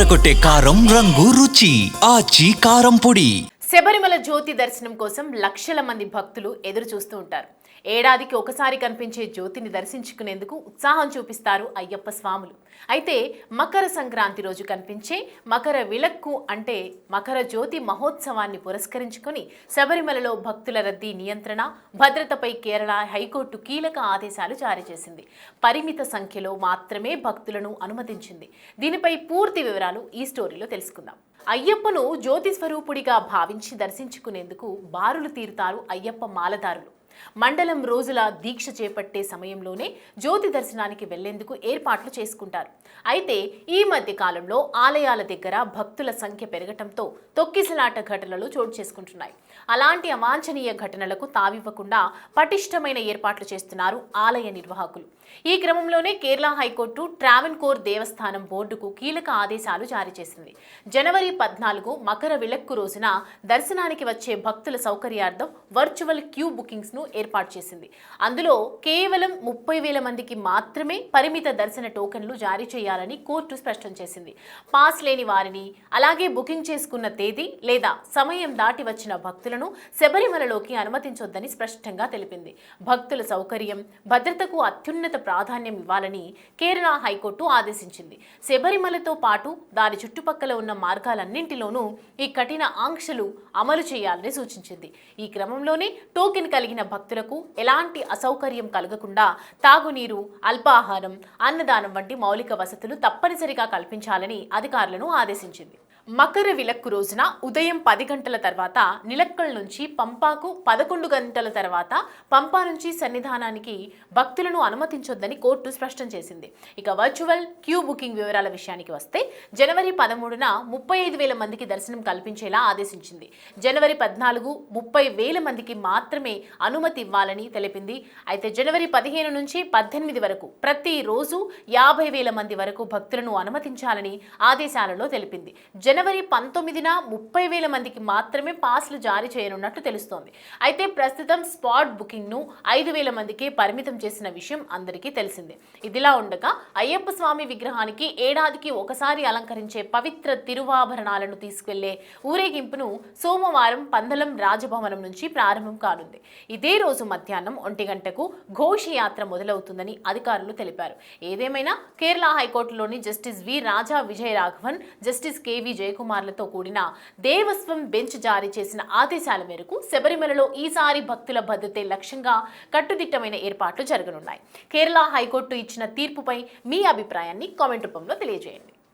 అదరగొట్టే కారం రంగు రుచి ఆచి కారం పొడి. శబరిమల జ్యోతి దర్శనం కోసం లక్షల మంది భక్తులు ఎదురు చూస్తూ ఉంటారు. ఏడాదికి ఒకసారి కనిపించే జ్యోతిని దర్శించుకునేందుకు ఉత్సాహం చూపిస్తారు అయ్యప్ప స్వాములు. అయితే మకర సంక్రాంతి రోజు కనిపించే మకర విలక్కు అంటే మకర జ్యోతి మహోత్సవాన్ని పురస్కరించుకొని శబరిమలలో భక్తుల రద్దీ నియంత్రణ, భద్రతపై కేరళ హైకోర్టు కీలక ఆదేశాలు జారీ చేసింది. పరిమిత సంఖ్యలో మాత్రమే భక్తులను అనుమతించింది. దీనిపై పూర్తి వివరాలు ఈ స్టోరీలో తెలుసుకుందాం. అయ్యప్పను జ్యోతి స్వరూపుడిగా భావించి దర్శించుకునేందుకు బారులు తీరుతారు అయ్యప్ప మాలదారులు. మండలం రోజుల దీక్ష చేపట్టే సమయంలోనే జ్యోతి దర్శనానికి వెళ్లేందుకు ఏర్పాట్లు చేసుకుంటారు. అయితే ఈ మధ్య కాలంలో ఆలయాల దగ్గర భక్తుల సంఖ్య పెరగటంతో తొక్కిసలాట ఘటనలు చోటు చేసుకుంటున్నాయి. అలాంటి అవాంఛనీయ ఘటనలకు తావివ్వకుండా పటిష్టమైన ఏర్పాట్లు చేస్తున్నారు ఆలయ నిర్వాహకులు. ఈ క్రమంలోనే కేరళ హైకోర్టు ట్రావెన్కోర్ దేవస్థానం బోర్డుకు కీలక ఆదేశాలు జారీ చేసింది. జనవరి 14 మకర విలక్కు రోజున దర్శనానికి వచ్చే భక్తుల సౌకర్యార్థం వర్చువల్ క్యూ బుకింగ్స్ ను ఏర్పాటు చేసింది. అందులో కేవలం 30,000 మందికి మాత్రమే పరిమిత దర్శన టోకెన్లు జారీ చేయాలని కోర్టు స్పష్టం చేసింది. పాస్ లేని వారిని, అలాగే బుకింగ్ చేసుకున్న తేదీ లేదా సమయం దాటి వచ్చిన భక్తులను శబరిమలలోకి అనుమతించొద్దని స్పష్టంగా తెలిపింది. భక్తుల సౌకర్యం, భద్రతకు అత్యున్నత ప్రాధాన్యం ఇవ్వాలని కేరళ హైకోర్టు ఆదేశించింది. శబరిమలతో పాటు దాని చుట్టుపక్కల ఉన్న మార్గాలన్నింటిలోనూ ఈ కఠిన ఆంక్షలు అమలు చేయాలని సూచించింది. ఈ క్రమంలోనే టోకెన్ కలిగిన భక్తులకు ఎలాంటి అసౌకర్యం కలగకుండా తాగునీరు, అల్పాహారం, అన్నదానం వంటి మౌలిక వసతులు తప్పనిసరిగా కల్పించాలని అధికారులను ఆదేశించింది. మకర విలక్కు రోజున ఉదయం 10 గంటల తర్వాత నిలక్కల్ నుంచి పంపాకు, 11 గంటల తర్వాత పంపా నుంచి సన్నిధానానికి భక్తులను అనుమతించొద్దని కోర్టు స్పష్టం చేసింది. ఇక వర్చువల్ క్యూ బుకింగ్ వివరాల విషయానికి వస్తే జనవరి 13న 35,000 మందికి దర్శనం కల్పించేలా ఆదేశించింది. జనవరి 14 30,000 మందికి మాత్రమే అనుమతి ఇవ్వాలని తెలిపింది. అయితే జనవరి 15 నుంచి 18 వరకు ప్రతిరోజు 50,000 మంది వరకు భక్తులను అనుమతించాలని ఆదేశాలలో తెలిపింది. జనవరి 19న 30,000 మందికి మాత్రమే పాస్లు జారీ చేయనున్నట్టు తెలుస్తోంది. అయితే ప్రస్తుతం స్పాట్ బుకింగ్ ను 5,000 మందికి పరిమితం చేసిన విషయం అందరికీ తెలిసిందే. ఇదిలా ఉండగా అయ్యప్ప స్వామి విగ్రహానికి ఏడాదికి ఒకసారి అలంకరించే పవిత్ర తిరువాభరణాలను తీసుకెళ్లే ఊరేగింపును సోమవారం పందలం రాజభవనం నుంచి ప్రారంభం కానుంది. ఇదే రోజు మధ్యాహ్నం 1 గంటకు ఘోషయాత్ర మొదలవుతుందని అధికారులు తెలిపారు. ఏదేమైనా కేరళ హైకోర్టులోని జస్టిస్ వి రాజా విజయ రాఘవన్, జస్టిస్ కెవి జయకుమార్లతో కూడిన దేవస్వం బెంచ్ జారీ చేసిన ఆదేశాల మేరకు శబరిమలలో ఈసారి భక్తుల భద్రతే లక్ష్యంగా కట్టుదిట్టమైన ఏర్పాట్లు జరగనున్నాయి. కేరళ హైకోర్టు ఇచ్చిన తీర్పుపై మీ అభిప్రాయాన్ని కామెంట్ రూపంలో తెలియజేయండి.